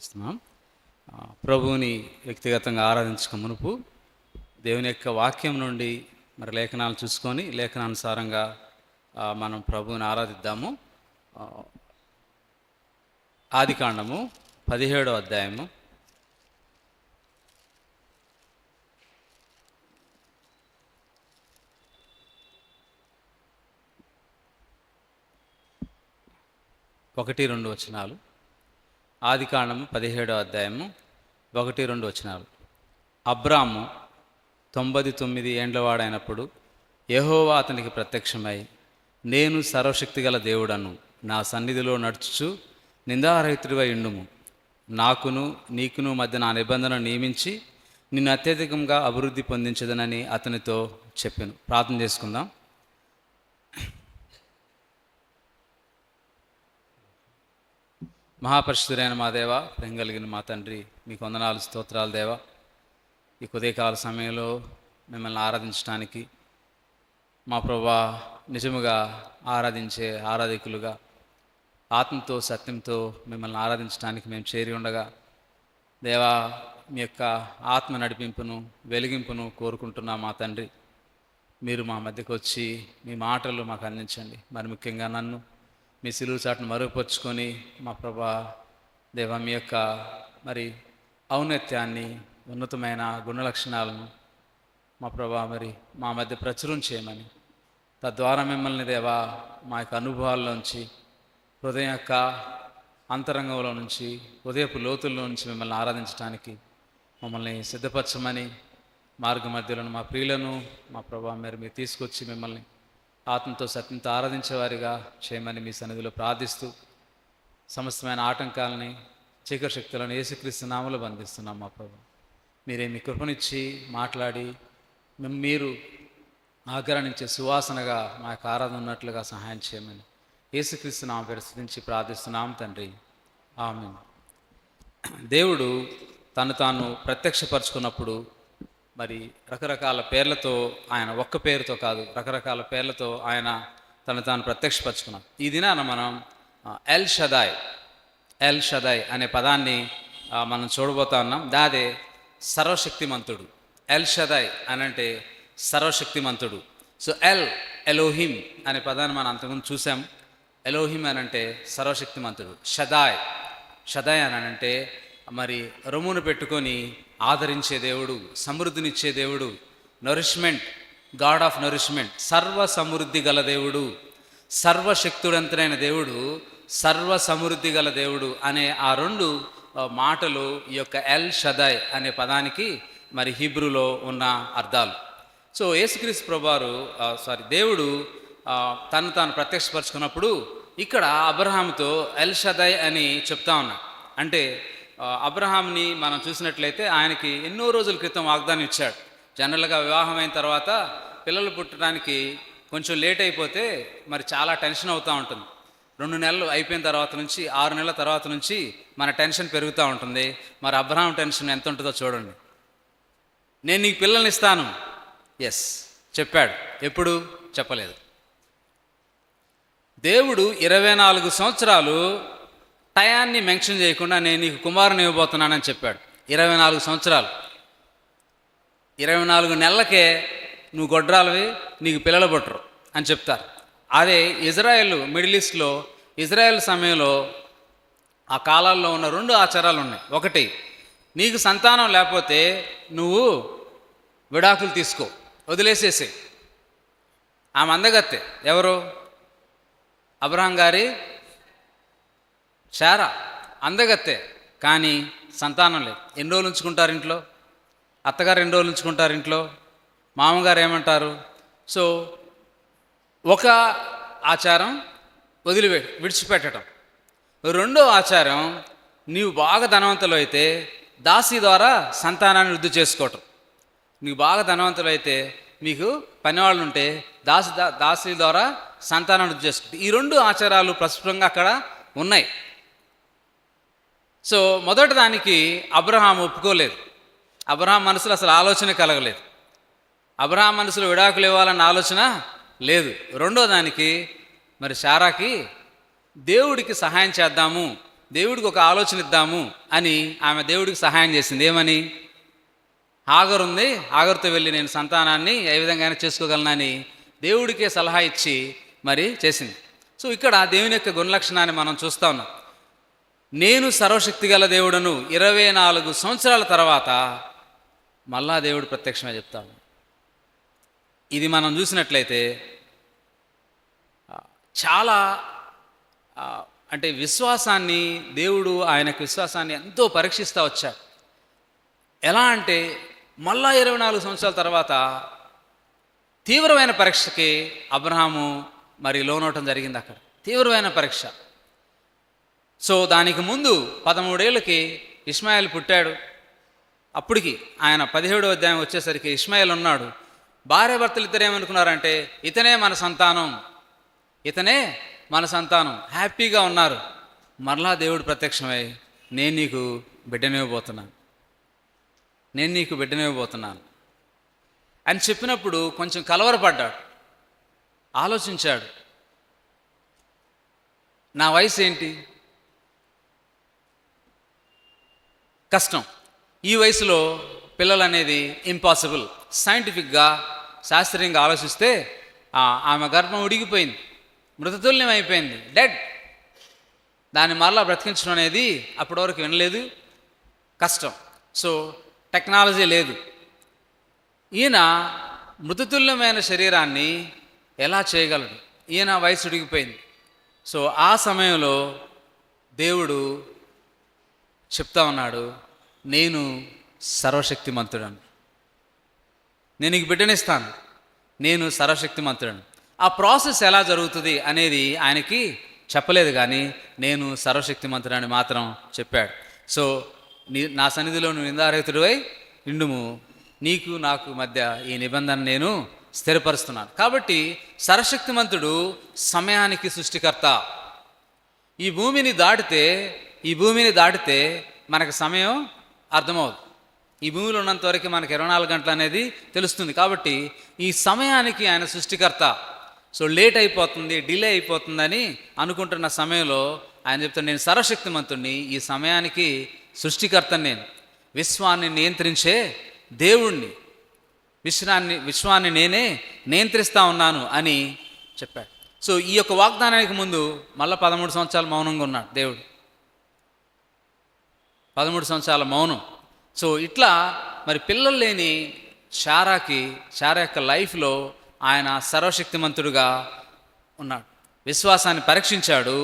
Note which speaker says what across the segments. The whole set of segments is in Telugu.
Speaker 1: తెలియజేస్తున్నాం. ప్రభువుని వ్యక్తిగతంగా ఆరాధించక మునుపు దేవుని యొక్క వాక్యం నుండి మరి లేఖనాలు చూసుకొని లేఖనానుసారంగా మనం ప్రభువుని ఆరాధిద్దాము. ఆదికాండము 17వ అధ్యాయము 1-2 వచనాలు. ఆదికాండము 17వ అధ్యాయము 1-2 వచనాలు. అబ్రాము 99 ఏండ్లవాడైనప్పుడు యెహోవా అతనికి ప్రత్యక్షమై, నేను సర్వశక్తిగల దేవుడను, నా సన్నిధిలో నడుచుచు నిందారహితుడివై ఉండుము, నాకును నీకును మధ్య నా నిబంధన నియమించి నిన్ను అత్యధికంగా అభివృద్ధి పొందించదనని అతనితో చెప్పాను. ప్రార్థన చేసుకుందాం. మహాపరిశుద్ధుడైన మా దేవ, ప్రేమ కలిగిన మా తండ్రి, మీకు వందనాలు, స్తోత్రాలు దేవా. ఈ ఉదయకాల సమయంలో మిమ్మల్ని ఆరాధించడానికి మా ప్రభువా నిజముగా ఆరాధించే ఆరాధికులుగా ఆత్మతో సత్యంతో మిమ్మల్ని ఆరాధించడానికి మేము చేరి ఉండగా దేవా, మీ యొక్క ఆత్మ నడిపింపును వెలిగింపును కోరుకుంటున్నా మా తండ్రి. మీరు మా మధ్యకు వచ్చి మీ మాటలు మాకు అందించండి. మరి ముఖ్యంగా నన్ను మీ సిలువ చాటును మరుగుపరుచుకొని మా ప్రభా దేవా, మీ యొక్క మరి ఔన్నత్యాన్ని, ఉన్నతమైన గుణలక్షణాలను మా ప్రభా మరి మా మధ్య ప్రచురం చేయమని, తద్వారా మిమ్మల్ని దేవా మా యొక్క అనుభవాల్లోంచి, హృదయం యొక్క అంతరంగంలో నుంచి, హృదయపు లోతుల్లో నుంచి మిమ్మల్ని ఆరాధించడానికి మమ్మల్ని సిద్ధపరచమని, మార్గ మధ్యలో మా ప్రియులను మా ప్రభా మీరు తీసుకొచ్చి మిమ్మల్ని ఆత్మతో సత్యంతో ఆరాధించేవారిగా చేయమని మీ సన్నిధిలో ప్రార్థిస్తూ, సమస్తమైన ఆటంకాలని, చీకటి శక్తులను యేసుక్రీస్తు నామములో బంధిస్తున్నాం. మా ప్రభు మీరే మీ కృపనిచ్చి మాట్లాడి మీరు ఆగ్రహించే సువాసనగా మా యొక్క ఆరాధన ఉన్నట్లుగా సహాయం చేయమని యేసుక్రీస్తు నామ పేరు స్తుతించి ప్రార్థిస్తున్నాం తండ్రి, ఆమేన్. దేవుడు తను తాను ప్రత్యక్షపరచుకున్నప్పుడు మరి రకరకాల పేర్లతో, ఆయన ఒక్క పేరుతో కాదు, రకరకాల పేర్లతో ఆయన తను తాను ప్రత్యక్షపరచుకున్నాం. ఈ దినాన మనం ఎల్ షదాయ్ అనే పదాన్ని మనం చూడబోతా ఉన్నాం. దాదే సర్వశక్తిమంతుడు. ఎల్ షదాయ్ అనంటే సర్వశక్తిమంతుడు. సో ఎలోహిం అనే పదాన్ని మనం అంతకుముందు చూసాం. ఎలోహిం అనంటే సర్వశక్తిమంతుడు. షదాయ్ అనంటే మరి రొమ్మును పెట్టుకొని ఆదరించే దేవుడు, సమృద్ధినిచ్చే దేవుడు, నరిష్మెంట్, గాడ్ ఆఫ్ నరిష్మెంట్, సర్వ సమృద్ధి గల దేవుడు, సర్వశక్తుడంతుడైన దేవుడు, సర్వ సమృద్ధి గల దేవుడు అనే ఆ రెండు మాటలు ఈ యొక్క ఎల్ షదాయ్ అనే పదానికి మరి హీబ్రూలో ఉన్న అర్థాలు. సో యేసుక్రీస్తు ప్రభువారు దేవుడు తను తాను ప్రత్యక్షపరచుకున్నప్పుడు ఇక్కడ అబ్రహాముతో ఎల్ షదాయ్ అని చెప్తా ఉన్నా. అంటే అబ్రహాంని మనం చూసినట్లయితే ఆయనకి ఎన్నో రోజుల క్రితం వాగ్దానం ఇచ్చాడు. జనరల్గా వివాహం అయిన తర్వాత పిల్లలు పుట్టడానికి కొంచెం లేట్ అయిపోతే మరి చాలా టెన్షన్ అవుతూ ఉంటుంది. 2 నెలలు అయిపోయిన తర్వాత నుంచి 6 నెలల తర్వాత నుంచి మన టెన్షన్ పెరుగుతూ ఉంటుంది. మరి అబ్రహాం టెన్షన్ ఎంత ఉంటుందో చూడండి. నేను నీకు పిల్లల్ని ఇస్తాను, ఎస్ చెప్పాడు. ఎప్పుడు చెప్పలేదు. దేవుడు 24 సంవత్సరాలు టయాన్ని మెన్షన్ చేయకుండా నేను నీకు కుమారుని ఇవ్వబోతున్నానని చెప్పాడు. 24 సంవత్సరాలు, 24 నెలలకే నువ్వు గొడ్రాలవి, నీకు పిల్లలు పుట్టరు అని చెప్తారు. అదే ఇజ్రాయెల్, మిడిల్ ఈస్ట్లో ఇజ్రాయెల్ సమయంలో ఆ కాలాల్లో ఉన్న 2 ఆచారాలు ఉన్నాయి. ఒకటి, నీకు సంతానం లేకపోతే నువ్వు విడాకులు తీసుకో, వదిలేసేసే. ఆమె అందగత్తె ఎవరు? అబ్రహాం గారి శారా అందగత్తే, కానీ సంతానం లేదు. ఎన్ని రోజులు ఉంచుకుంటారు ఇంట్లో? అత్తగారు ఎన్ని రోజులు ఉంచుకుంటారు ఇంట్లో? మామగారు ఏమంటారు? సో ఒక ఆచారం విడిచిపెట్టడం. రెండో ఆచారం, నీవు బాగా ధనవంతులు అయితే దాసి ద్వారా సంతానాన్ని వృద్ధి చేసుకోవటం. నీవు బాగా ధనవంతులు అయితే మీకు పనివాళ్ళు ఉంటే దాసి ద్వారా సంతానాన్ని వృద్ధి చేసుకోవటం. ఈ 2 ఆచారాలు ప్రస్ఫుటంగా అక్కడ ఉన్నాయి. సో మొదటి దానికి అబ్రహాం ఒప్పుకోలేదు. అబ్రహాం మనసులో అసలు ఆలోచన కలగలేదు. అబ్రహాం మనసులో విడాకులు ఇవ్వాలన్న ఆలోచన లేదు. రెండో దానికి మరి శారాకి దేవుడికి సహాయం చేద్దాము, దేవుడికి ఒక ఆలోచన ఇద్దాము అని ఆమె దేవుడికి సహాయం చేసింది. ఏమని? హాగరు ఉంది, హాగరుతో వెళ్ళి నేను సంతానాన్ని ఏ విధంగా చేసుకోగలనని దేవుడికే సలహా ఇచ్చి మరి చేసింది. సో ఇక్కడ దేవుని యొక్క గుణలక్షణాన్ని మనం చూస్తూ ఉన్నాం. నేను సర్వశక్తి గల దేవుడను 24 సంవత్సరాల తర్వాత మళ్ళా దేవుడు ప్రత్యక్షమే చెప్తాను. ఇది మనం చూసినట్లయితే చాలా అంటే విశ్వాసాన్ని, దేవుడు ఆయనకు విశ్వాసాన్ని ఎంతో పరీక్షిస్తూ వచ్చాడు. ఎలా అంటే మళ్ళా 24 సంవత్సరాల తర్వాత తీవ్రమైన పరీక్షకి అబ్రహాము మరి లోనవటం జరిగింది. అక్కడ తీవ్రమైన పరీక్ష. సో దానికి ముందు 13 ఏళ్ళకి ఇష్మాయేల్ పుట్టాడు. అప్పటికి ఆయన 17వ అధ్యాయం వచ్చేసరికి ఇష్మాయేల్ ఉన్నాడు. భార్య భర్తలు ఇద్దరు ఏమనుకున్నారంటే ఇతనే మన సంతానం, ఇతనే మన సంతానం, హ్యాపీగా ఉన్నారు. మరలా దేవుడు ప్రత్యక్షమై నేను నీకు బిడ్డనివ్వబోతున్నాను, నేను నీకు బిడ్డనివ్వబోతున్నాను అని చెప్పినప్పుడు కొంచెం కలవరపడ్డాడు, ఆలోచించాడు. నా వయసు ఏంటి, కష్టం, ఈ వయసులో పిల్లలు అనేది ఇంపాసిబుల్. సైంటిఫిక్గా శాస్త్రీయంగా ఆలోచిస్తే ఆమె గర్భం ఉడిగిపోయింది, మృతతుల్యం అయిపోయింది, డెడ్. దాన్ని మరలా బ్రతికించడం అనేది అప్పటి వరకు వినలేదు, కష్టం. సో టెక్నాలజీ లేదు. ఈయన మృతతుల్యమైన శరీరాన్ని ఎలా చేయగలడు? ఈయన వయసు ఉడిగిపోయింది. సో ఆ సమయంలో దేవుడు చెప్తా ఉన్నాడు, నేను సర్వశక్తిమంతుడను, నేను నీకు బిడ్డనిస్తాను, నేను సర్వశక్తిమంతుడను. ఆ ప్రాసెస్ ఎలా జరుగుతుంది అనేది ఆయనకి చెప్పలేదు, కానీ నేను సర్వశక్తిమంతుడని మాత్రం చెప్పాడు. సో నా సన్నిధిలో నువ్వు నిందారహితుడివై నిండుము, నీకు నాకు మధ్య ఈ నిబంధన నేను స్థిరపరుస్తున్నాను. కాబట్టి సర్వశక్తిమంతుడు సమయానికి సృష్టికర్త. ఈ భూమిని దాటితే మనకు సమయం అర్థమవుతుంది. ఈ భూమిలో ఉన్నంత వరకు మనకు 24 గంటలు అనేది తెలుస్తుంది. కాబట్టి ఈ సమయానికి ఆయన సృష్టికర్త. సో లేట్ అయిపోతుంది, డిలే అయిపోతుందని అనుకుంటున్న సమయంలో ఆయన చెప్తాను, నేను సర్వశక్తిమంతుడిని, ఈ సమయానికి సృష్టికర్తని, నేను విశ్వాన్ని నియంత్రించే దేవుణ్ణి, విశ్వాన్ని నేనే నియంత్రిస్తూ ఉన్నాను అని చెప్పాడు. సో ఈ యొక్క వాగ్దానానికి ముందు మళ్ళీ 13 సంవత్సరాలు మౌనంగా ఉన్నాడు దేవుడు, 13 సంవత్సరాల మౌనం. సో ఇట్లా మరి పిల్లలు లేని శారా యొక్క లైఫ్లో ఆయన సర్వశక్తిమంతుడుగా ఉన్నాడు, విశ్వాసాన్ని పరీక్షించాడు,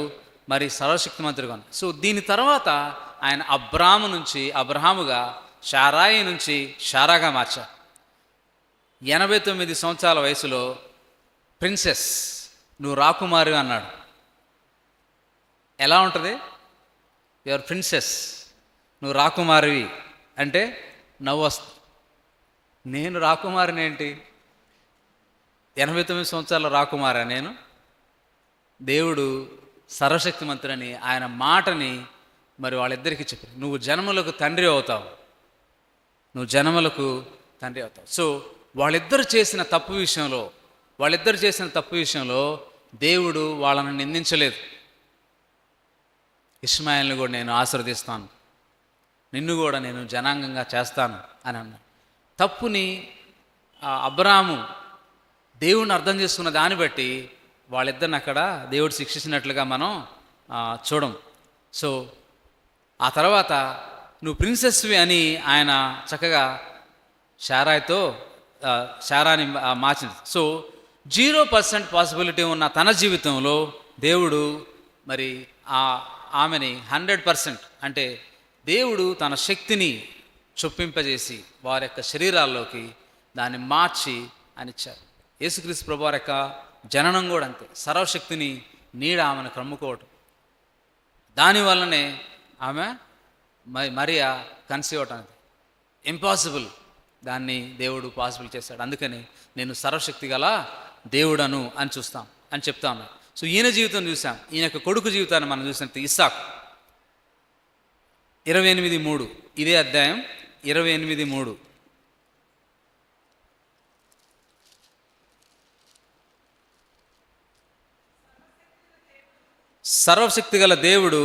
Speaker 1: మరి సర్వశక్తిమంతుడుగా ఉన్నాడు. సో దీని తర్వాత ఆయన అబ్రహాముగా, శారాయి నుంచి శారాగా మార్చాడు. 89 సంవత్సరాల వయసులో ప్రిన్సెస్, నువ్వు రాకుమారి అన్నాడు. ఎలా ఉంటుంది? యువర్ ప్రిన్సెస్, నువ్వు రాకుమారివి అంటే నవ్వు వస్తుంది. నేను రాకుమారిని ఏంటి? 89 సంవత్సరాల రాకుమారా నేను? దేవుడు సర్వశక్తిమంతుడని ఆయన మాటని మరి వాళ్ళిద్దరికీ చెప్పారు, నువ్వు జనములకు తండ్రి అవుతావు. సో వాళ్ళిద్దరు చేసిన తప్పు విషయంలో దేవుడు వాళ్ళని నిందించలేదు. ఇష్మాయేల్ని కూడా నేను ఆశీర్వదిస్తాను, నిన్ను కూడా నేను జనాంగంగా చేస్తాను అని అన్నాడు. తప్పుని అబ్రాము దేవుడిని అర్థం చేసుకున్న దాన్ని బట్టి వాళ్ళిద్దరిని అక్కడ దేవుడు శిక్షించినట్లుగా మనం చూడం. సో ఆ తర్వాత నువ్వు ప్రిన్సెస్వి అని ఆయన చక్కగా శారాని మార్చింది. సో 0% పాసిబిలిటీ ఉన్న తన జీవితంలో దేవుడు మరి ఆమెని 100%, అంటే దేవుడు తన శక్తిని చొప్పింపజేసి వారి యొక్క శరీరాల్లోకి దాన్ని మార్చి అనిచ్చారు. యేసుక్రీస్తు ప్రభువారి యొక్క జననం కూడా అంతే, సర్వశక్తిని నీడ ఆమెను క్రమ్ముకోవటం, దానివల్లనే ఆమె మరియా కన్సీవ్ అవటం అనేది ఇంపాసిబుల్, దాన్ని దేవుడు పాసిబుల్ చేశాడు. అందుకని నేను సర్వశక్తి గల దేవుడను అని చెప్తా ఉన్నాను. సో ఈయన జీవితం చూసాం, ఈయన యొక్క కొడుకు జీవితాన్ని మనం చూసినట్టు ఇస్సాకు 28:3, ఇదే అధ్యాయం 28:3. సర్వశక్తి గల దేవుడు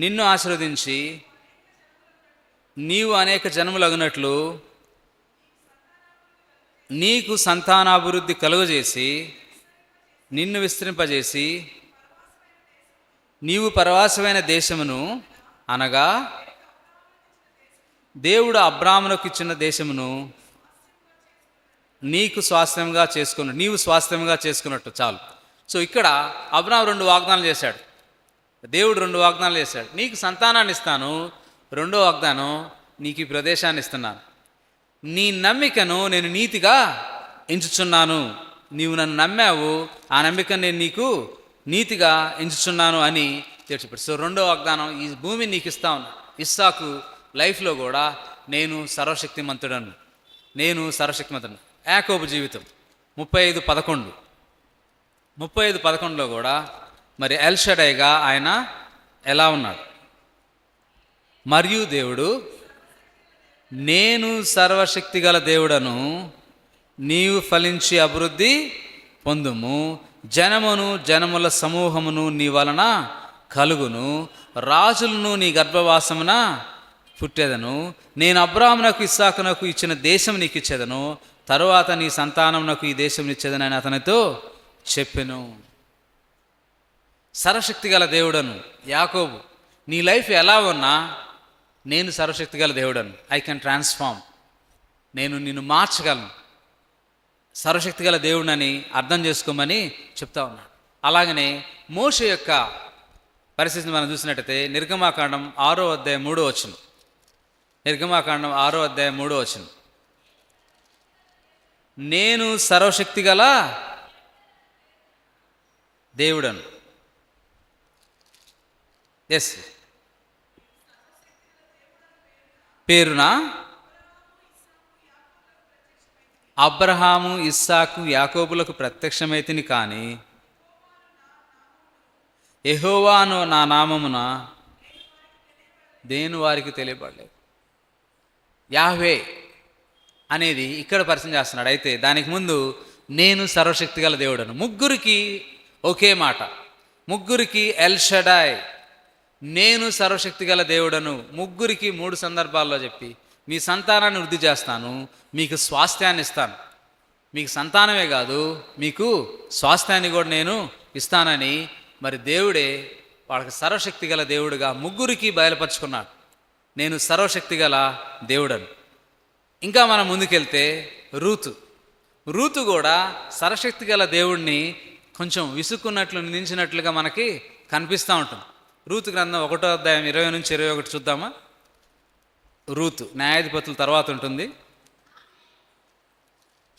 Speaker 1: నిన్ను ఆశీర్వదించి నీవు అనేక జన్మలగునట్లు నీకు సంతానాభివృద్ధి కలుగజేసి నిన్ను విస్తరింపజేసి నీవు పరవాసమైన దేశమును అనగా దేవుడు అబ్రాహామునకు ఇచ్చిన దేశమును నీకు స్వాస్థ్యంగా నీవు స్వాస్థ్యంగా చేసుకున్నట్టు చాలు. సో ఇక్కడ అబ్రాహాము 2 వాగ్దానాలు చేశాడు. దేవుడు 2 వాగ్దానాలు చేశాడు. నీకు సంతానాన్ని ఇస్తాను, రెండో వాగ్దానం నీకు ఈ ప్రదేశాన్ని ఇస్తున్నాను, నీ నమ్మికను నేను నీతిగా ఎంచుచున్నాను, నీవు నన్ను నమ్మావు, ఆ నమ్మికను నేను నీకు నీతిగా ఎంచుచున్నాను అని చెప్పాడు. సో రెండో వాగ్దానం, ఈ భూమిని నీకు ఇస్తా ఉన్నా. ఇస్సాకు లైఫ్లో కూడా నేను సర్వశక్తిమంతుడను. యాకోబు జీవితం 35:11 కూడా మరి ఎల్ షడైగా ఆయన ఎలా ఉన్నాడు? మరియు దేవుడు, నేను సర్వశక్తి గల దేవుడను, నీవు ఫలించి అభివృద్ధి పొందుము, జనముల సమూహమును నీ వలన కలుగును, రాజులను నీ గర్భవాసమున పుట్టేదను, నేను అబ్రాహామునకు ఇస్సాకునకు ఇచ్చిన దేశం నీకు ఇచ్చేదను, తరువాత నీ సంతానమునకు ఈ దేశం ఇచ్చేదనని అతనితో చెప్పెను. సర్వశక్తి గల దేవుడను యాకోబు, నీ లైఫ్ ఎలా ఉన్నా నేను సర్వశక్తి గల దేవుడను, ఐ కెన్ ట్రాన్స్ఫార్మ్, నేను నిన్ను మార్చగలను, సర్వశక్తి గల దేవుడని అర్థం చేసుకోమని చెప్తా ఉన్నాను. అలాగనే మోషే యొక్క పరిస్థితిని మనం చూసినట్టయితే నిర్గమాకాండం 6:3 నిర్గమాకాండం 6:3 నేను సర్వశక్తి గల దేవుడను. ఎస్, పేరున అబ్రహాము, ఇస్సాకు, యాకోబులకు ప్రత్యక్షమైతిని, కానీ యెహోవాను నా నామమున దేని వారికి తెలియబడలేదు. యాహ్వే అనేది ఇక్కడ పరిచయం చేస్తున్నాడు. అయితే దానికి ముందు నేను సర్వశక్తి గల దేవుడను. ముగ్గురికి ఒకే మాట, ముగ్గురికి ఎల్ షడాయ్, నేను సర్వశక్తి గల దేవుడను, ముగ్గురికి 3 సందర్భాల్లో చెప్పి మీ సంతానాన్ని వృద్ధి చేస్తాను, మీకు స్వాస్థ్యాన్ని ఇస్తాను, మీకు సంతానమే కాదు మీకు స్వాస్థ్యాన్ని కూడా నేను ఇస్తానని మరి దేవుడే వాళ్ళకి సర్వశక్తి గల దేవుడుగా ముగ్గురికి బయలుపరుచుకున్నాడు. నేను సర్వశక్తి గల దేవుడను. ఇంకా మనం ముందుకెళ్తే రూతు కూడా సర్వశక్తి గల దేవుడిని కొంచెం విసుక్కున్నట్లు నిందించినట్లుగా మనకి కనిపిస్తూ ఉంటుంది. రూతు గ్రంథం 1:20-21 చూద్దామా? రూతు న్యాయాధిపతుల తర్వాత ఉంటుంది.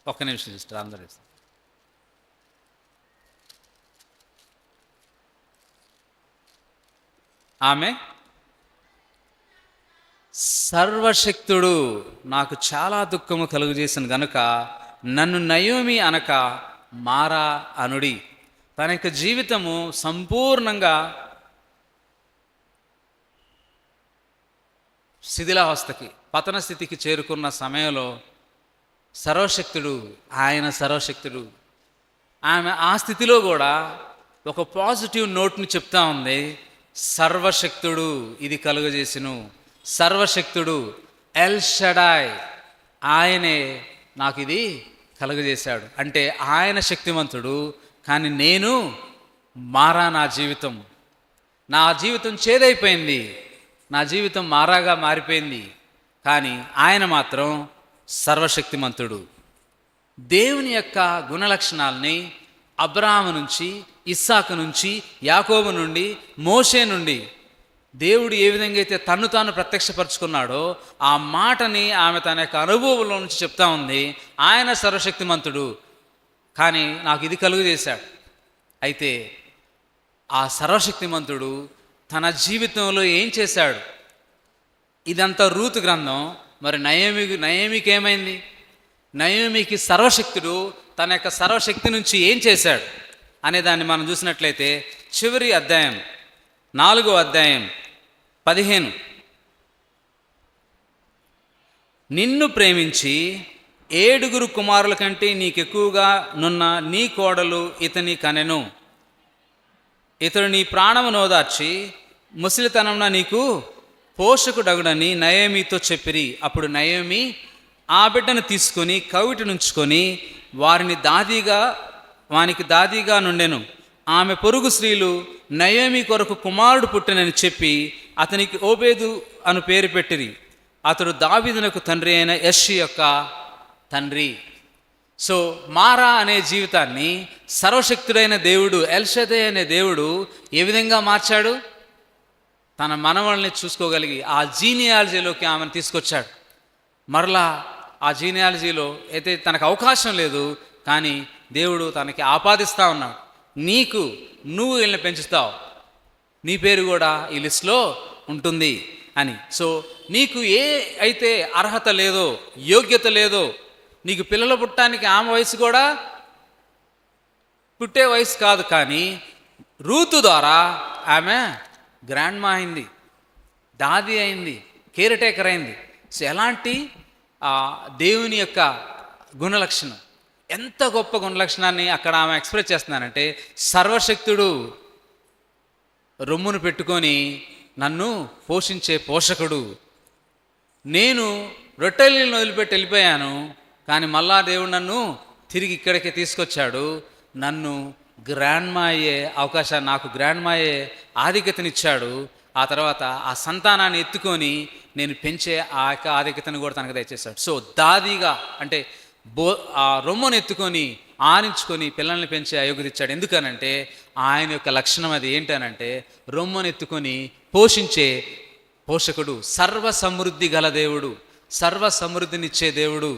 Speaker 1: ఒక్క నిమిషం సిస్టర్, అందరూ ఆమె సర్వశక్తుడు నాకు చాలా దుఃఖము కలుగజేసిన గనుక నన్ను నయోమి అనక మారా అనుడి. తన యొక్క జీవితము సంపూర్ణంగా శిథిలావస్థకి, పతన స్థితికి చేరుకున్న సమయంలో సర్వశక్తుడు, ఆయన సర్వశక్తుడు, ఆమె ఆ స్థితిలో కూడా ఒక పాజిటివ్ నోట్ని చెప్తా ఉంది. సర్వశక్తుడు ఇది కలుగజేసిను, సర్వశక్తుడు ఎల్ షడాయ్, ఆయనే నాకు ఇది కలుగజేశాడు. అంటే ఆయన శక్తివంతుడు, కానీ నేను మారా, నా జీవితం చేదైపోయింది, నా జీవితం మారాగా మారిపోయింది, కానీ ఆయన మాత్రం సర్వశక్తిమంతుడు. దేవుని యొక్క గుణలక్షణాలని అబ్రాహాము నుంచి, ఇస్సాకు నుంచి, యాకోబు నుండి, మోషే నుండి దేవుడు ఏ విధంగా అయితే తన్ను తాను ప్రత్యక్షపరుచుకున్నాడో ఆ మాటని ఆమె తన యొక్క అనుభవంలో నుంచి చెప్తా ఉంది. ఆయన సర్వశక్తిమంతుడు, కానీ నాకు ఇది కలుగజేశాడు. అయితే ఆ సర్వశక్తిమంతుడు తన జీవితంలో ఏం చేశాడు? ఇదంతా రూతు గ్రంథం. మరి నయోమికి ఏమైంది? నయోమికి సర్వశక్తుడు తన యొక్క సర్వశక్తి నుంచి ఏం చేశాడు అనే దాన్ని మనం చూసినట్లయితే చివరి అధ్యాయం 4:15 నిన్ను ప్రేమించి 7 కుమారుల కంటే నీకెక్కువగా నున్న నీ కోడలు ఇతని కనెను, ఇతడు నీ ప్రాణము నోదార్చి ముసలితనంన నీకు పోషకుడగుడని నయోమితో చెప్పిరి. అప్పుడు నయోమి ఆ బిడ్డను తీసుకొని కవిటనుంచుకొని వానికి దాదిగా నుండెను. ఆమె పొరుగు స్త్రీలు నయోమి కొరకు కుమారుడు పుట్టెనని చెప్పి అతనికి ఓబేదు అను పేరు పెట్టిరి. అతడు దావీదునకు తండ్రి అయిన యెష్షయి యొక్క తండ్రి. సో మారా అనే జీవితాన్ని సర్వశక్తుడైన దేవుడు, ఎల్షదై అనే దేవుడు ఏ విధంగా మార్చాడు? తన మనవల్ని చూసుకోగలిగి ఆ జీనియాలజీలోకి ఆమెను తీసుకొచ్చాడు. మరలా ఆ జీనియాలజీలో అయితే తనకు అవకాశం లేదు, కానీ దేవుడు తనకి ఆపాదిస్తూ ఉన్నాడు. నువ్వు వీళ్ళని పెంచుతావు, నీ పేరు కూడా ఈ లిస్టులో ఉంటుంది అని. సో నీకు ఏ అయితే అర్హత లేదో, యోగ్యత లేదో, నీకు పిల్లలు పుట్టడానికి ఆమె వయసు కూడా పుట్టే వయసు కాదు, కానీ రూతు ద్వారా ఆమె గ్రాండ్మా అయింది, దాది అయింది, కేర్ టేకర్ అయింది. సో ఎలాంటి దేవుని యొక్క గుణలక్షణం, ఎంత గొప్ప గుణలక్షణాన్ని అక్కడ ఆమె ఎక్స్ప్రెస్ చేస్తున్నానంటే, సర్వశక్తుడు రొమ్మును పెట్టుకొని నన్ను పోషించే పోషకుడు. నేను రొట్టెలను వదిలిపెట్టి వెళ్ళిపోయాను, కానీ మళ్ళా దేవుడు నన్ను తిరిగి ఇక్కడికి తీసుకొచ్చాడు. నన్ను గ్రాండ్మా అయ్యే అవకాశాన్ని, నాకు గ్రాండ్మా అయ్యే ఆధిక్యతనిచ్చాడు. ఆ తర్వాత ఆ సంతానాన్ని ఎత్తుకొని నేను పెంచే ఆ యొక్క ఆధిక్యతను కూడా తనకు దయచేశాడు. సో దాదిగా అంటే ఆ రొమ్మును ఎత్తుకొని ఆనించుకొని పిల్లల్ని పెంచే అయోగ్యత ఇచ్చాడు. ఎందుకనంటే ఆయన యొక్క లక్షణం అది ఏంటనంటే, రొమ్మును ఎత్తుకొని పోషించే పోషకుడు, సర్వ సమృద్ధి గల దేవుడు, సర్వ సమృద్ధినిచ్చే దేవుడు,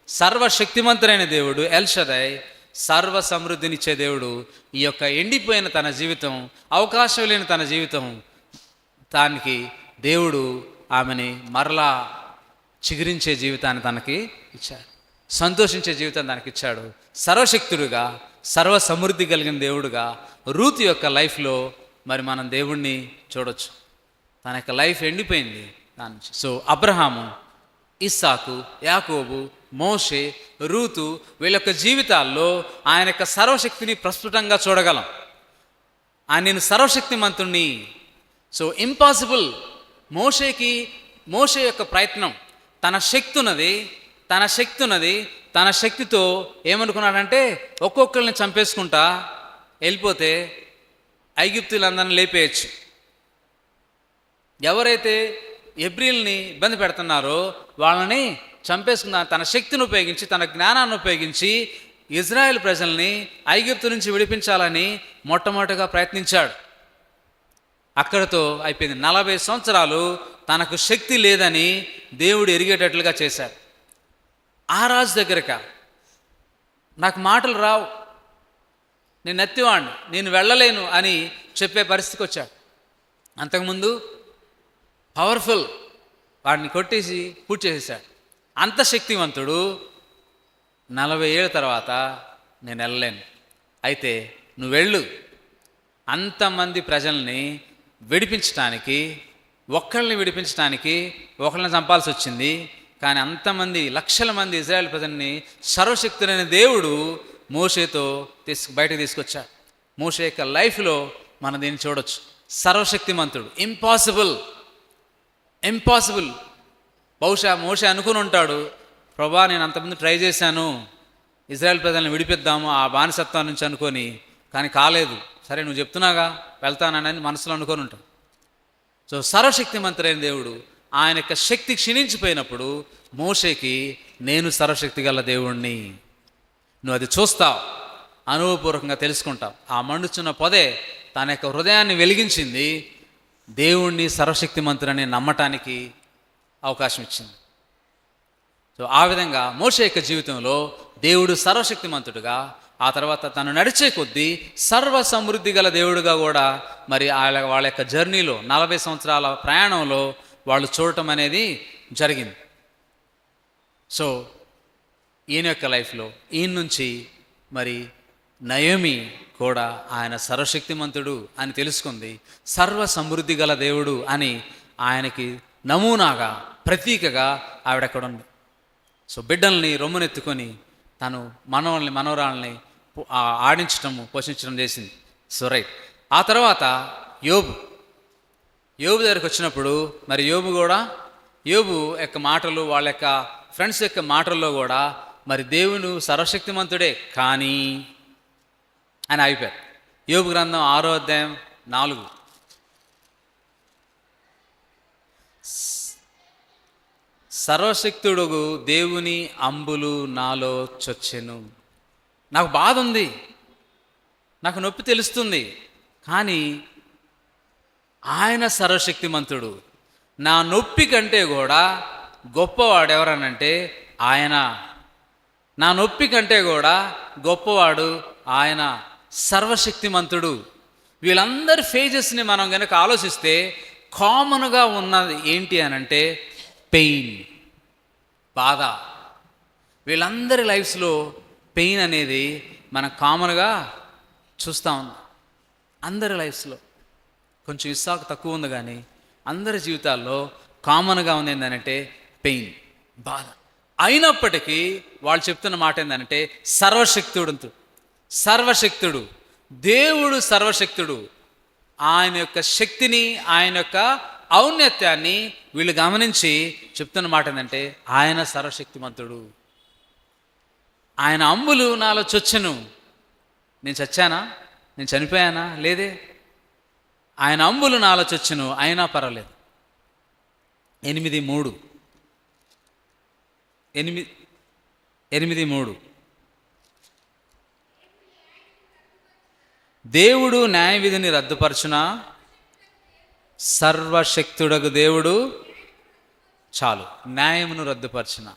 Speaker 1: సర్వశక్తిమంతుడైన దేవుడు ఎల్షదై, సర్వ సమృద్ధినిచ్చే దేవుడు. ఈ యొక్క ఎండిపోయిన తన జీవితం, అవకాశం లేని తన జీవితం, దానికి దేవుడు ఆమెని మరలా చిగురించే జీవితాన్ని తనకి ఇచ్చాడు, సంతోషించే జీవితాన్ని తనకి ఇచ్చాడు. సర్వశక్తుడుగా, సర్వ సమృద్ధి కలిగిన దేవుడుగా రూతు యొక్క లైఫ్లో మరి మనం దేవుణ్ణి చూడొచ్చు. తన యొక్క లైఫ్ ఎండిపోయింది దాని నుంచి. సో అబ్రహాము, ఇస్సాకు, యాకోబు, మోషే, రూతు వీళ్ళ యొక్క జీవితాల్లో ఆయన యొక్క సర్వశక్తిని ప్రస్ఫుటంగా చూడగలం. ఆయన నేను సర్వశక్తిమంతుణ్ణి. So impossible. మోషే యొక్క ప్రయత్నం, తన శక్తితో ఏమనుకున్నాడంటే, ఒక్కొక్కరిని చంపేసుకుంటా వెళ్ళిపోతే ఐగుప్తులందరిని లేపేయచ్చు. ఎవరైతే ఎబ్రీల్ని ఇబ్బంది పెడుతున్నారో వాళ్ళని చంపేసుకున్న తన శక్తిని ఉపయోగించి, తన జ్ఞానాన్ని ఉపయోగించి ఇజ్రాయెల్ ప్రజల్ని ఐగుప్తు నుంచి విడిపించాలని మొట్టమొదటిగా ప్రయత్నించాడు. అక్కడితో అయిపోయింది. 40 సంవత్సరాలు తనకు శక్తి లేదని దేవుడు ఎరిగేటట్లుగా చేశాడు. ఆ రాజు దగ్గరక నాకు మాటలు రావు, నేను ఎత్తివాడిని, నేను వెళ్ళలేను అని చెప్పే పరిస్థితికి వచ్చాడు. అంతకుముందు పవర్ఫుల్, వాడిని కొట్టేసి పూర్తి చేసేసాడు. అంత శక్తివంతుడు 40 ఏళ్ళ తర్వాత నేను వెళ్ళలేను, అయితే నువ్వు వెళ్ళు. అంతమంది ప్రజల్ని విడిపించడానికి, ఒకళ్ళని చంపాల్సి వచ్చింది, కానీ అంతమంది లక్షల మంది ఇజ్రాయెల్ ప్రజల్ని సర్వశక్తుడైన దేవుడు మోషేతో బయటకు తీసుకొచ్చాడు. మోషే యొక్క లైఫ్లో మనం దీన్ని చూడొచ్చు. సర్వశక్తిమంతుడు, ఇంపాసిబుల్. బహుశా మోషే అనుకుని ఉంటాడు, ప్రభా నేను అంతమంది ట్రై చేశాను, ఇజ్రాయెల్ ప్రజలను విడిపిద్దాము ఆ బానిసత్వం నుంచి అనుకొని, కానీ కాలేదు. సరే నువ్వు చెప్తున్నాగా వెళ్తానని మనసులో అనుకొని ఉంటాడు. సో సర్వశక్తిమంతుడైన దేవుడు, ఆయన యొక్క శక్తి క్షీణించిపోయినప్పుడు మోషేకి నేను సర్వశక్తి గల దేవుణ్ణి, నువ్వు అది చూస్తావు, అనుభవపూర్వకంగా తెలుసుకుంటావు. ఆ మండుచున్న పొదే తన యొక్క హృదయాన్ని వెలిగించింది, దేవుణ్ణి సర్వశక్తిమంతుడని నమ్మటానికి అవకాశం ఇచ్చింది. సో ఆ విధంగా మోషే యొక్క జీవితంలో దేవుడు సర్వశక్తిమంతుడుగా, ఆ తర్వాత తను నడిచే కొద్దీ సర్వ సమృద్ధి గల దేవుడుగా కూడా మరి వాళ్ళ యొక్క జర్నీలో 40 సంవత్సరాల ప్రయాణంలో వాళ్ళు చూడటం అనేది జరిగింది. సో ఈయన యొక్క లైఫ్లో ఈయన నుంచి మరి నయోమి కూడా ఆయన సర్వశక్తిమంతుడు అని తెలుసుకుంది, సర్వ సమృద్ధి గల దేవుడు అని ఆయనకి నమూనాగా, ప్రతీకగా ఆవిడక్కడ ఉంది. సో బిడ్డల్ని రొమ్మునెత్తుకొని తను మనవరాల్ని పోషించడం చేసింది. So right. ఆ తర్వాత యోబు దగ్గరికి వచ్చినప్పుడు మరి యోబు యొక్క మాటలు, వాళ్ళ యొక్క ఫ్రెండ్స్ యొక్క మాటల్లో కూడా మరి దేవుడు సర్వశక్తిమంతుడే కానీ అని ఆగిపోయారు. యోబు గ్రంథం 6వ అధ్యాయం 4. సర్వశక్తుడుగు దేవుని అంబులు నాలో చొచ్చెను. నాకు బాధ ఉంది, నాకు నొప్పి తెలుస్తుంది, కానీ ఆయన సర్వశక్తిమంతుడు. నా నొప్పి కంటే కూడా గొప్పవాడు ఎవరనంటే ఆయన. నా నొప్పి కంటే కూడా గొప్పవాడు ఆయన, సర్వశక్తిమంతుడు. వీళ్ళందరి ఫేజెస్ని మనం కనుక ఆలోచిస్తే కామన్గా ఉన్నది ఏంటి అనంటే పెయిన్, బాధ. వీళ్ళందరి లైఫ్స్లో పెయిన్ అనేది మనం కామన్గా చూస్తూ ఉన్నాం. అందరి లైఫ్స్లో కొంచెం ఇస్సాకు తక్కువ ఉంది, కానీ అందరి జీవితాల్లో కామన్గా ఉంది ఏంటంటే పెయిన్, బాధ. అయినప్పటికీ వాళ్ళు చెప్తున్న మాట ఏంటంటే సర్వశక్తుడు దేవుడు సర్వశక్తుడు. ఆయన యొక్క శక్తిని, ఆయన యొక్క ఔన్నత్యాన్ని వీళ్ళు గమనించి చెప్తున్న మాట ఏంటంటే ఆయన సర్వశక్తిమంతుడు. ఆయన అంబులు నాలో చొచ్చెను. నేను చచ్చానా? నేను చనిపోయానా? లేదే. ఆయన అంబులు నాలో చొచ్చెను, అయినా పర్వాలేదు. 8:3 దేవుడు న్యాయ విధిని రద్దుపరచునా, సర్వశక్తుడగు దేవుడు చాలు న్యాయమును రద్దుపరచున.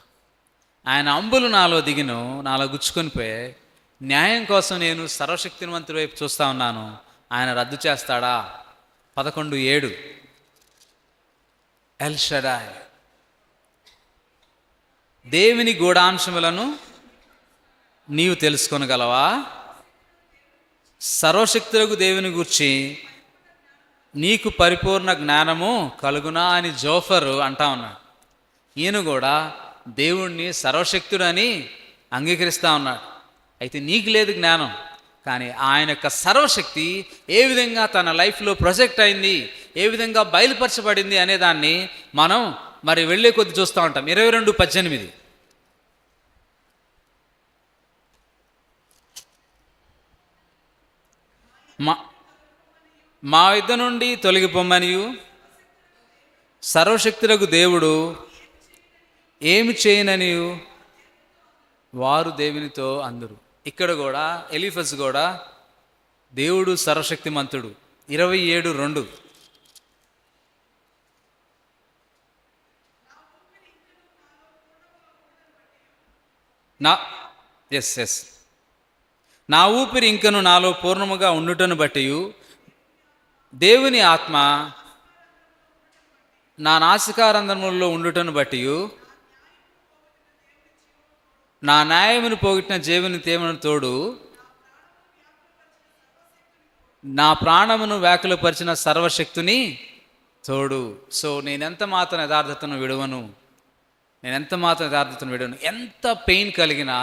Speaker 1: ఆయన అంబులు నాలో దిగిను, నాలో గుచ్చుకొని పోయే. న్యాయం కోసం నేను సర్వశక్తివంతుడి వైపు చూస్తూ ఉన్నాను. ఆయన రద్దు చేస్తాడా? 11:7 ఎల్ షడాయ్, దేవుని గూఢాంశములను నీవు తెలుసుకొనగలవా? సర్వశక్తులకు దేవుని గూర్చి నీకు పరిపూర్ణ జ్ఞానము కలుగునా అని జోఫరు అంటా ఉన్నాడు. ఈయన కూడా దేవుణ్ణి సర్వశక్తుడని అంగీకరిస్తూ ఉన్నాడు. అయితే నీకు లేదు జ్ఞానం, కానీ ఆయన యొక్క సర్వశక్తి ఏ విధంగా తన లైఫ్లో ప్రొజెక్ట్ అయింది, ఏ విధంగా బయలుపరచబడింది అనేదాన్ని మనం మరి వెళ్ళే కొద్ది చూస్తూ ఉంటాం. 22:18 మా యుద్ధ నుండి తొలగిపోమ్మనియు సర్వశక్తులకు దేవుడు ఏమి చేయననియు వారు దేవునితో అందరు. ఇక్కడ కూడా ఎలీఫస్ కూడా దేవుడు సర్వశక్తిమంతుడు. 27:2 నా ఊపిరి ఇంకను నాలో పూర్ణముగా ఉండుటను బట్టి దేవుని ఆత్మ నా నాసికారంధ్రములలో ఉండుటను బట్టి నా న్యాయమును పోగొట్టిన దేవుని తేమను తోడు నా ప్రాణమును వ్యాకులపరిచిన సర్వశక్తుని తోడు. సో నేనెంత మాత్రం యథార్థతను విడవను. ఎంత పెయిన్ కలిగినా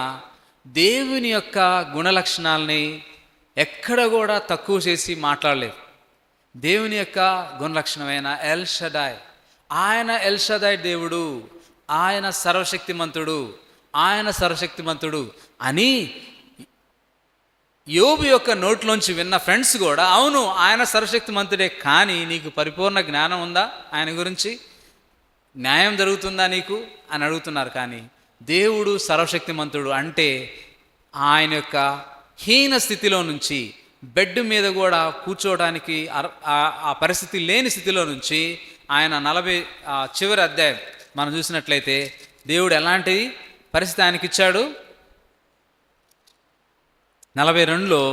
Speaker 1: దేవుని యొక్క గుణలక్షణాలని ఎక్కడ కూడా తక్కువ చేసి మాట్లాడలేదు. దేవుని యొక్క గుణలక్షణమైన ఎల్ షడాయ్, ఆయన ఎల్ షడాయ్ దేవుడు, ఆయన సర్వశక్తిమంతుడు అని యోబు యొక్క నోట్లోంచి విన్న ఫ్రెండ్స్ కూడా అవును ఆయన సర్వశక్తిమంతుడే, కానీ నీకు పరిపూర్ణ జ్ఞానం ఉందా? ఆయన గురించి న్యాయం జరుగుతుందా నీకు అని అడుగుతున్నారు. కానీ దేవుడు సర్వశక్తిమంతుడు అంటే ఆయన యొక్క హీన స్థితిలో నుంచి, బెడ్ మీద కూడా కూర్చోవడానికి ఆ పరిస్థితి లేని స్థితిలో నుంచి ఆయన 40 చివరి అధ్యాయం మనం చూసినట్లయితే దేవుడు ఎలాంటి పరిస్థితి ఆయనకి ఇచ్చాడు? 42లో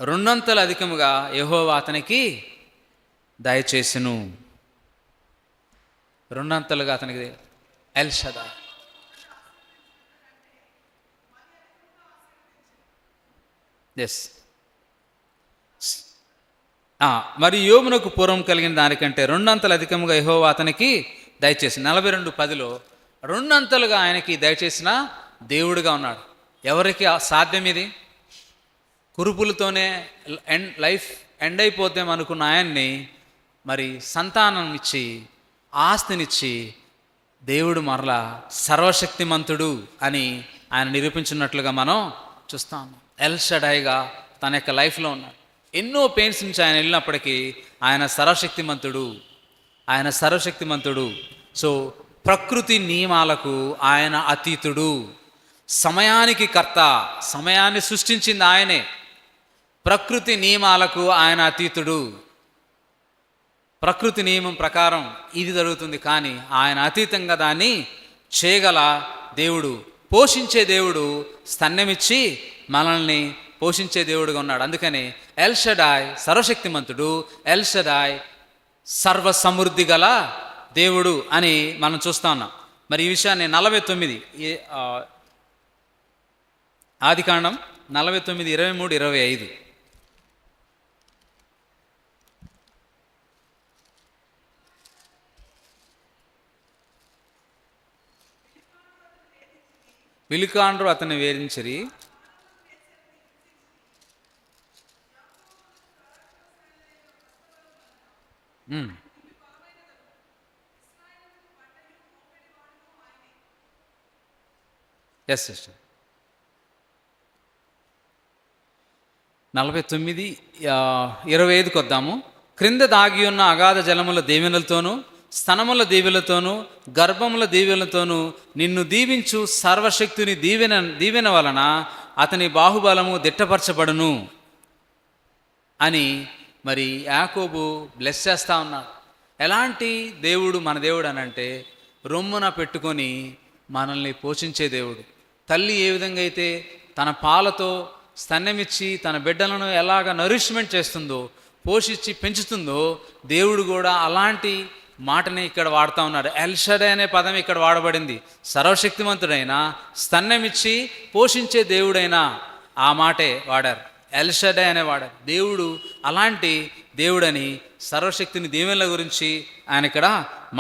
Speaker 1: 2 అధికముగా యెహోవా అతనికి దయచేసెను. 2 అతనికి ఎల్ షడాయ్. మరి యోబునకు పూర్వం కలిగిన దానికంటే 2 అధికముగా యెహోవా అతనికి దయచేసి 42:10లో 2 ఆయనకి దయచేసిన దేవుడుగా ఉన్నాడు. ఎవరికి సాధ్యం ఇది? కురుపులతోనే లైఫ్ ఎండ్ అయిపోతాం అనుకున్న ఆయన్ని మరి సంతానం ఇచ్చి ఆస్తినిచ్చి దేవుడు మరలా సర్వశక్తిమంతుడు అని ఆయన నిరూపించినట్లుగా మనం చూస్తాం. ఎల్ షడాయిగా తన యొక్క లైఫ్లో ఉన్నాడు. ఎన్నో పెయిన్స్ నుంచి ఆయన వెళ్ళినప్పటికీ ఆయన సర్వశక్తిమంతుడు. సో ప్రకృతి నియమాలకు ఆయన అతీతుడు. సమయానికి కర్త, సమయాన్ని సృష్టించింది ఆయనే. ప్రకృతి నియమాలకు ఆయన అతీతుడు. ప్రకృతి నియమం ప్రకారం ఇది జరుగుతుంది, కానీ ఆయన అతీతంగా దాన్ని చేయగల దేవుడు, పోషించే దేవుడు, స్తన్యమిచ్చి మనల్ని పోషించే దేవుడుగా ఉన్నాడు. అందుకని ఎల్ షడాయ్ సర్వశక్తిమంతుడు, ఎల్ షడాయ్ సర్వ సమృద్ధి గల దేవుడు అని మనం చూస్తా ఉన్నాం. మరి ఈ విషయాన్ని 49 ఆదికాండం 49, 23, 25 పిలికాండ్రు అతన్ని వేధించిరి. Yes sister. 49, 25కి వద్దాము. క్రింద దాగి ఉన్న అగాధ జలముల దీవెనలతోనూ స్తనముల దీవెలతోనూ గర్భముల దీవెలతోనూ నిన్ను దీవించు సర్వశక్తుని దీవెన వలన అతని బాహుబలము దిట్టపరచబడును అని మరి యాకోబు బ్లెస్ చేస్తూ ఉన్నాడు. ఎలాంటి దేవుడు మన దేవుడు అని అంటే, రొమ్మున పెట్టుకొని మనల్ని పోషించే దేవుడు. తల్లి ఏ విధంగా అయితే తన పాలతో స్తన్యమిచ్చి తన బిడ్డలను ఎలాగ నరిష్మెంట్ చేస్తుందో, పోషించి పెంచుతుందో, దేవుడు కూడా అలాంటి మాటని ఇక్కడ వాడుతూ ఉన్నాడు. ఎల్ షడాయ్ అనే పదం ఇక్కడ వాడబడింది. సర్వశక్తిమంతుడైనా, స్తన్యమిచ్చి పోషించే దేవుడైనా ఆ మాటే వాడారు. ఎల్ షడాయ్ అనే వాడారు. దేవుడు అలాంటి దేవుడని, సర్వశక్తిని దీవెనల గురించి ఆయన ఇక్కడ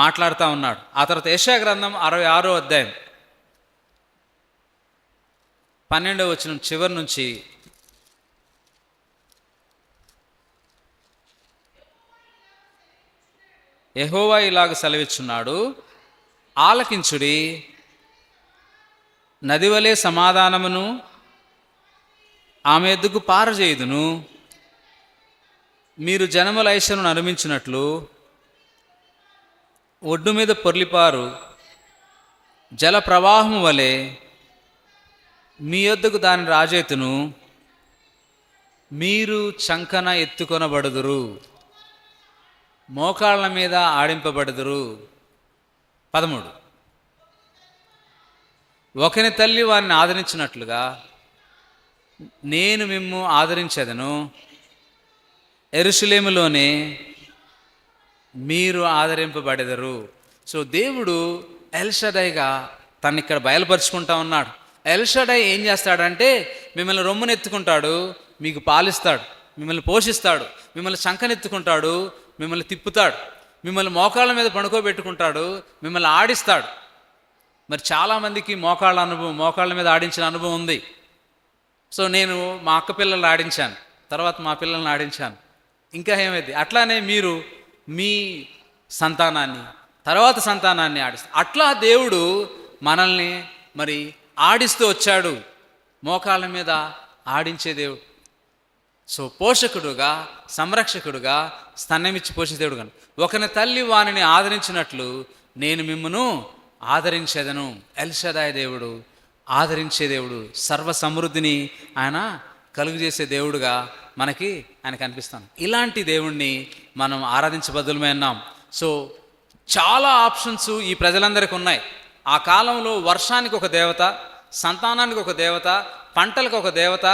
Speaker 1: మాట్లాడుతూ ఉన్నాడు. ఆ తర్వాత యెషయా గ్రంథం 66వ అధ్యాయం 12వ వచనం చివరి నుంచి యెహోవా ఇలాగ సెలవిచ్చున్నాడు, ఆలకించుడి, నదివలే సమాధానమును ఆమె ఎద్దుకు పారజేయుదును. మీరు జనముల ఐశ్వర్యను అనుమించినట్లు ఒడ్డు మీద పొర్లిపారు జల ప్రవాహము వలె మీ యొద్దకు దాని రాజేతును. మీరు చంకన ఎత్తుకొనబడుదురు, మోకాళ్ళ మీద ఆడింపబడుదురు. 13 ఒకని తల్లి వారిని ఆదరించినట్లుగా నేను మిమ్ము ఆదరించెదను, యెరూషలేములోనే మీరు ఆదరింపబడెదరు. సో దేవుడు ఎల్ షడాయ్గా తను ఇక్కడ బయలుపరుచుకుంటా ఉన్నాడు. ఎల్ షడాయ్ ఏం చేస్తాడంటే, మిమ్మల్ని రొమ్మునెత్తుకుంటాడు, మీకు పాలిస్తాడు, మిమ్మల్ని పోషిస్తాడు, మిమ్మల్ని శంఖనెత్తుకుంటాడు, మిమ్మల్ని తిప్పుతాడు, మిమ్మల్ని మోకాళ్ళ మీద పడుకోబెట్టుకుంటాడు, మిమ్మల్ని ఆడిస్తాడు. మరి చాలామందికి మోకాళ్ళ మీద ఆడించిన అనుభవం ఉంది. సో నేను మా అక్క పిల్లల్ని ఆడించాను, తర్వాత మా పిల్లల్ని ఆడించాను, ఇంకా ఏమైంది, అట్లానే మీరు మీ సంతానాన్ని, తర్వాత సంతానాన్ని ఆడిస్తారు. అట్లా దేవుడు మనల్ని మరి ఆడిస్తూ వచ్చాడు, మోకాళ్ళ మీద ఆడించే దేవుడు. సో పోషకుడుగా, సంరక్షకుడుగా, స్తన్యమిచ్చి పోషే దేవుడు. కానీ ఒకని తల్లి వానిని ఆదరించినట్లు నేను మిమ్మును ఆదరించేదను. ఎల్ షడాయ్ దేవుడు ఆదరించే దేవుడు, సర్వ సమృద్ధిని ఆయన కలుగజేసే దేవుడుగా మనకి ఆయన కనిపిస్తాను. ఇలాంటి దేవుణ్ణి మనం ఆరాధించబద్దులమే ఉన్నాం. సో చాలా ఆప్షన్స్ ఈ ప్రజలందరికీ ఉన్నాయి. ఆ కాలంలో వర్షానికి ఒక దేవత, సంతానానికి ఒక దేవత, పంటలకు ఒక దేవత,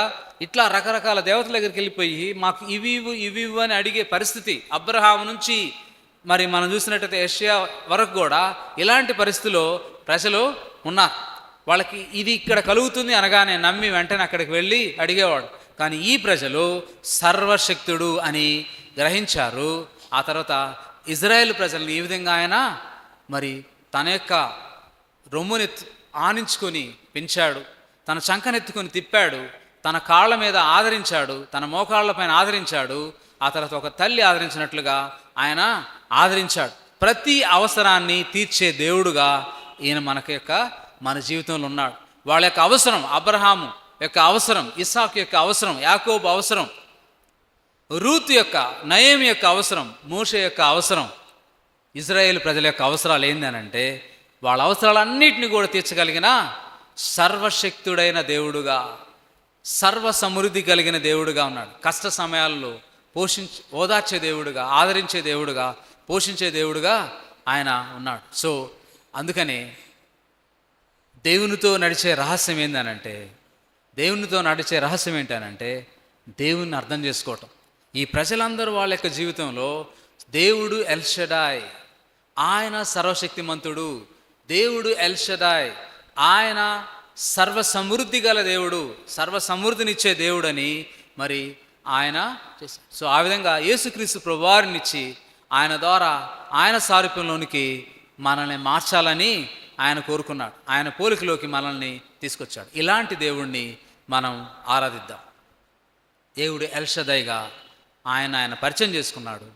Speaker 1: ఇట్లా రకరకాల దేవతల దగ్గరికి వెళ్ళిపోయి మాకు ఇవి అని అడిగే పరిస్థితి. అబ్రహాము నుంచి మరి మనం చూసినట్టయితే యెషయా వరకు కూడా ఇలాంటి పరిస్థితిలో ప్రజలు ఉన్నారు. వాళ్ళకి ఇది ఇక్కడ కలుగుతుంది అనగానే నమ్మి వెంటనే అక్కడికి వెళ్ళి అడిగేవాడు. కానీ ఈ ప్రజలు సర్వశక్తుడు అని గ్రహించారు. ఆ తర్వాత ఇజ్రాయేల్ ప్రజల్ని ఈ విధంగా ఆయన మరి తన యొక్క రొమ్ముని ఆనించుకొని పెంచాడు, తన చంకనెత్తుకొని తిప్పాడు, తన కాళ్ళ మీద ఆదరించాడు, తన మోకాళ్ళ పైన ఆదరించాడు. ఆ తర్వాత ఒక తల్లి ఆదరించినట్లుగా ఆయన ఆదరించాడు. ప్రతి అవసరాన్ని తీర్చే దేవుడుగా ఈయన మన జీవితంలో ఉన్నాడు. వాళ్ళ యొక్క అవసరం, అబ్రహాము యొక్క అవసరం, ఇస్సాకు యొక్క అవసరం, యాకోబు అవసరం, రూతు యొక్క, నయోమి యొక్క అవసరం, మోషే యొక్క అవసరం, ఇజ్రాయేల్ ప్రజల యొక్క అవసరాలు ఏందనంటే వాళ్ళ అవసరాలన్నింటినీ కూడా తీర్చగలిగిన సర్వశక్తుడైన దేవుడుగా, సర్వ సమృద్ధి కలిగిన దేవుడుగా ఉన్నాడు. కష్ట సమయాల్లో ఓదార్చే దేవుడుగా, ఆదరించే దేవుడుగా, పోషించే దేవుడుగా ఆయన ఉన్నాడు. సో అందుకని దేవునితో నడిచే రహస్యం ఏంటనంటే దేవుణ్ణి అర్థం చేసుకోవటం. ఈ ప్రజలందరూ వాళ్ళ యొక్క జీవితంలో దేవుడు ఎల్ షడాయ్, ఆయన సర్వశక్తిమంతుడు. దేవుడు ఎల్ షడాయ్, ఆయన సర్వ సమృద్ధి గల దేవుడు, సర్వ సమృద్ధినిచ్చే దేవుడని మరి ఆయన చేశాడు. సో ఆ విధంగా యేసుక్రీస్తు ప్రభువారినిచ్చి ఆయన ద్వారా ఆయన సారూప్యంలోనికి మనల్ని మార్చాలని ఆయన కోరుకున్నాడు. ఆయన పోలికలోకి మనల్ని తీసుకొచ్చాడు. ఇలాంటి దేవుణ్ణి మనం ఆరాధిద్దాం. దేవుడు ఎల్ షదాయ్గా ఆయన పరిచయం చేసుకున్నాడు.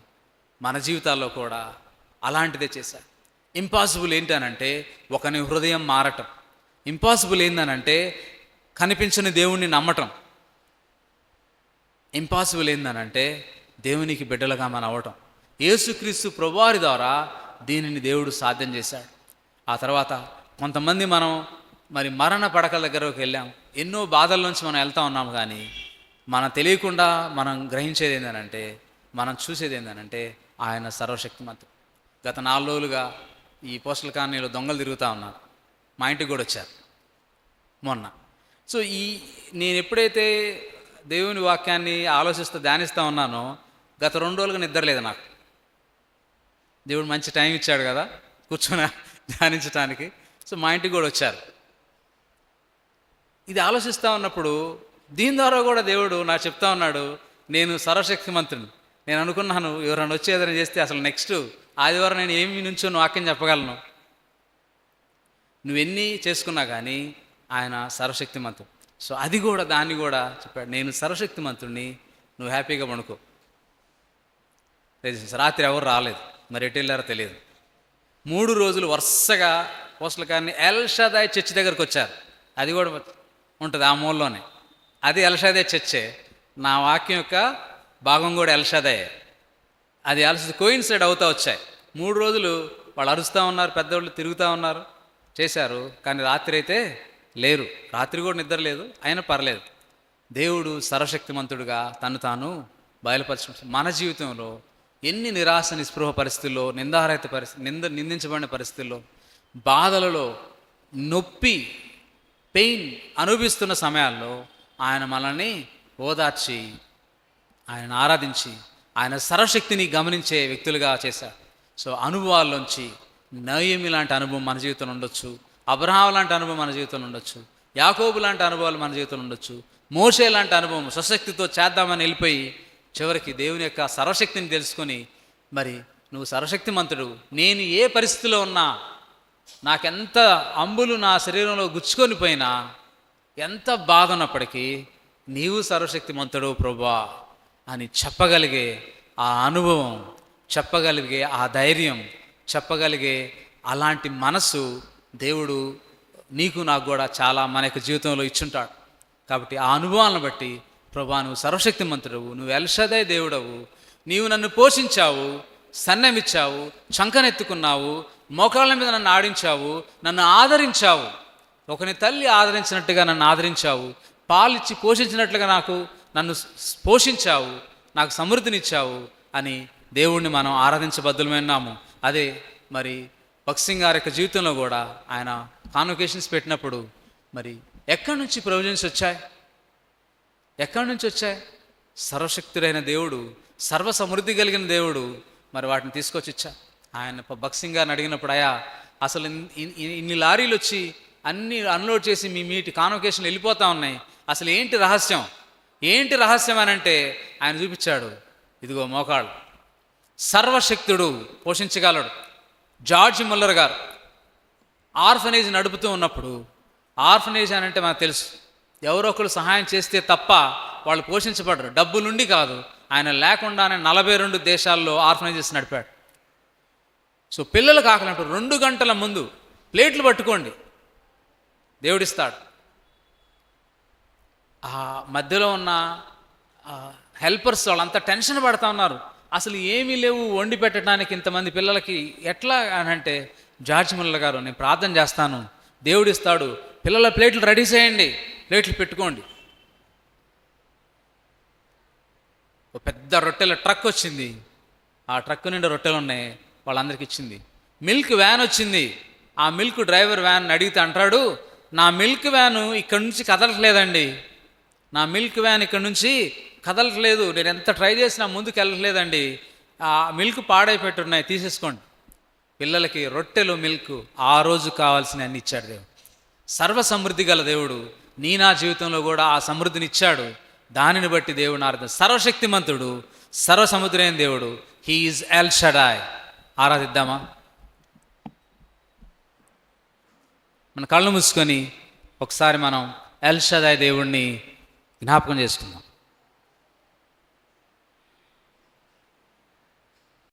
Speaker 1: మన జీవితాల్లో కూడా అలాంటిదే చేశాడు. ఇంపాసిబుల్ ఏంటనంటే ఒకని హృదయం మారటం. ఇంపాసిబుల్ ఏందనంటే కనిపించని దేవుణ్ణి నమ్మటం. ఇంపాసిబుల్ ఏందనంటే దేవునికి బిడ్డలుగా మనం అవ్వటం. యేసుక్రీస్తు ప్రభువారి ద్వారా దీనిని దేవుడు సాధ్యం చేశాడు. ఆ తర్వాత కొంతమంది మనం మరి మరణ పడకల దగ్గరకు వెళ్ళాం. ఎన్నో బాధల నుంచి మనం వెళ్తూ ఉన్నాము. కానీ మనం తెలియకుండా మనం గ్రహించేది ఏంటంటే, మనం చూసేది ఏంటంటే ఆయన సర్వశక్తిమంతుడు. గత 4 రోజులుగా ఈ పోస్టల్ కాలనీలో దొంగలు తిరుగుతూ ఉన్నారు. మా ఇంటికి కూడా వచ్చారు మొన్న. సో నేను ఎప్పుడైతే దేవుని వాక్యాన్ని ఆలోచిస్తూ ధ్యానిస్తూ ఉన్నానో గత 2 రోజులుగా నిద్రలేదు నాకు. దేవుడు మంచి టైం ఇచ్చాడు కదా కూర్చొని ధ్యానించడానికి. సో మా ఇంటికి కూడా వచ్చారు. ఇది ఆలోచిస్తూ ఉన్నప్పుడు దీని ద్వారా కూడా దేవుడు నాకు చెప్తా ఉన్నాడు, నేను సర్వశక్తిమంతుని. నేను అనుకున్నాను ఎవరైనా వచ్చి ఏదైనా చేస్తే అసలు నెక్స్ట్ ఆదివారం నేను ఏమి నుంచో వాక్యం చెప్పగలను. నువ్వెన్ని చేసుకున్నా కానీ ఆయన సర్వశక్తిమంతుడు. సో అది కూడా దాన్ని కూడా చెప్పాడు, నేను సర్వశక్తిమంతుడిని, నువ్వు హ్యాపీగా పడుకో. రాత్రి ఎవరు రాలేదు, మరి ఎటు వెళ్ళారో తెలియదు. 3 రోజులు వరుసగా పోస్టుల కానీ ఎల్ షదాయ్ చర్చి దగ్గరకు వచ్చారు. అది కూడా ఉంటుంది ఆ మూలలోనే. అది ఎల్ షదాయ్ చర్చే. నా వాక్యం యొక్క భాగం కూడా ఎల్ షదాయే. అది కోయిన్సైడ్ అవుతూ వచ్చాయి. 3 రోజులు వాళ్ళు అరుస్తూ ఉన్నారు, పెద్దవాళ్ళు తిరుగుతూ ఉన్నారు, చేశారు. కానీ రాత్రి అయితే లేరు. రాత్రి కూడా నిద్ర లేదు, అయినా పర్లేదు. దేవుడు సర్వశక్తిమంతుడుగా తను తాను బయలుపరచు. మన జీవితంలో ఎన్ని నిరాశ నిస్పృహ పరిస్థితుల్లో, నిందారహిత నిందించబడిన పరిస్థితుల్లో, బాధలలో, నొప్పి, పెయిన్ అనుభవిస్తున్న సమయాల్లో ఆయన మనల్ని ఓదార్చి, ఆయన ఆరాధించి, ఆయన సర్వశక్తిని గమనించే వ్యక్తులుగా చేశారు. సో అనుభవాల్లోంచి నయోమి లాంటి అనుభవం మన జీవితంలో ఉండొచ్చు, అబ్రహాం లాంటి అనుభవం మన జీవితంలో ఉండొచ్చు, యాకోబు లాంటి అనుభవాలు మన జీవితంలో ఉండొచ్చు, మోషే లాంటి అనుభవం స్వశక్తితో చేద్దామని వెళ్ళిపోయి చివరికి దేవుని యొక్క సర్వశక్తిని తెలుసుకొని, మరి నువ్వు సర్వశక్తిమంతుడు, నేను ఏ పరిస్థితిలో ఉన్నా, నాకెంత అంబులు నా శరీరంలో గుచ్చుకొని పోయినా, ఎంత బాధ ఉన్నప్పటికీ నీవు సర్వశక్తిమంతుడు ప్రభువా అని చెప్పగలిగే ఆ అనుభవం, చెప్పగలిగే ఆ ధైర్యం, చెప్పగలిగే అలాంటి మనసు దేవుడు నీకు నాకు కూడా చాలా మన యొక్క జీవితంలో ఇచ్చుంటాడు. కాబట్టి ఆ అనుభవాలను బట్టి ప్రభువా నువ్వు సర్వశక్తిమంతుడవు, నువ్వు ఎల్ షదాయ్ దేవుడవు, నీవు నన్ను పోషించావు, సన్నమిచ్చావు, చంకనెత్తుకున్నావు, మోకాళ్ళ మీద నన్ను ఆడించావు, నన్ను ఆదరించావు, ఒకని తల్లి ఆదరించినట్టుగా నన్ను ఆదరించావు, పాలిచ్చి పోషించినట్లుగా నన్ను పోషించావు, నాకు సమృద్ధినిచ్చావు అని దేవుణ్ణి మనం ఆరాధించబద్దులమైనాము. అదే మరి భగత్ సింగ్ గారి యొక్క జీవితంలో కూడా ఆయన కాన్వకేషన్స్ పెట్టినప్పుడు మరి ఎక్కడి నుంచి ప్రొవిజన్స్ వచ్చాయి? ఎక్కడి నుంచి వచ్చాయి? సర్వశక్తుడైన దేవుడు, సర్వ సమృద్ధి కలిగిన దేవుడు మరి వాటిని తీసుకొచ్చి ఇచ్చా. ఆయన భగత్ సింగ్ గారిని అడిగినప్పుడు, అయ్యా అసలు ఇన్ని లారీలు వచ్చి అన్నీ అన్లోడ్ చేసి మీటి కాన్వకేషన్లు వెళ్ళిపోతూ ఉన్నాయి, అసలు ఏంటి రహస్యం అని అంటే ఆయన చూపించాడు, ఇదిగో మోకాళ్ళు. సర్వశక్తుడు, పోషించగలడు. జార్జ్ ముల్లర్ గారు ఆర్ఫనేజ్ నడుపుతూ ఉన్నప్పుడు, ఆర్ఫనేజ్ అని అంటే మనకు తెలుసు, ఎవరో ఒకరు సహాయం చేస్తే తప్ప వాళ్ళు పోషించబడరు, డబ్బులుండి కాదు, ఆయన లేకుండానే 42 దేశాల్లో ఆర్ఫనైజెస్ నడిపాడు. సో పిల్లలకు ఆకలినప్పుడు 2 గంటల ముందు ప్లేట్లు పట్టుకోండి, దేవుడిస్తాడు. ఆ మధ్యలో ఉన్న హెల్పర్స్ వాళ్ళంతా టెన్షన్ పడుతూ ఉన్నారు, అసలు ఏమీ లేవు వండి పెట్టడానికి ఇంతమంది పిల్లలకి ఎట్లా అని అంటే, జార్జ్ ముల్లర్ గారు, నేను ప్రార్థన చేస్తాను, దేవుడిస్తాడు, పిల్లల ప్లేట్లు రెడీ చేయండి, ప్లేట్లు పెట్టుకోండి. ఒక పెద్ద రొట్టెల ట్రక్ వచ్చింది, ఆ ట్రక్ నిండా రొట్టెలు ఉన్నాయి, వాళ్ళందరికీ ఇచ్చింది. మిల్క్ వ్యాన్ వచ్చింది, ఆ మిల్క్ డ్రైవర్ వ్యాన్ అడిగితే అంటాడు, నా మిల్క్ వ్యాను ఇక్కడ నుంచి కదలట్లేదండి, నా మిల్క్ వ్యాన్ ఇక్కడ నుంచి కదలట్లేదు, నేను ఎంత ట్రై చేసినా ముందుకు వెళ్ళట్లేదండి, ఆ మిల్క్ పాడైపెట్టున్నాయి, తీసేసుకోండి. పిల్లలకి రొట్టెలు, మిల్క్ ఆ రోజు కావాల్సిన అన్ని ఇచ్చాడు దేవుడు. సర్వ సమృద్ధి గల దేవుడు నా జీవితంలో కూడా ఆ సమృద్ధిని ఇచ్చాడు. దానిని బట్టి దేవుని ఆరాధన. సర్వశక్తిమంతుడు, సర్వసముద్రైన దేవుడు, హీ ఈజ్ ఎల్ షడాయ్. ఆరాధిద్దామా? మన కళ్ళు మూసుకొని ఒకసారి మనం ఎల్ షడాయ్ దేవుణ్ణి జ్ఞాపకం చేసుకుందాం.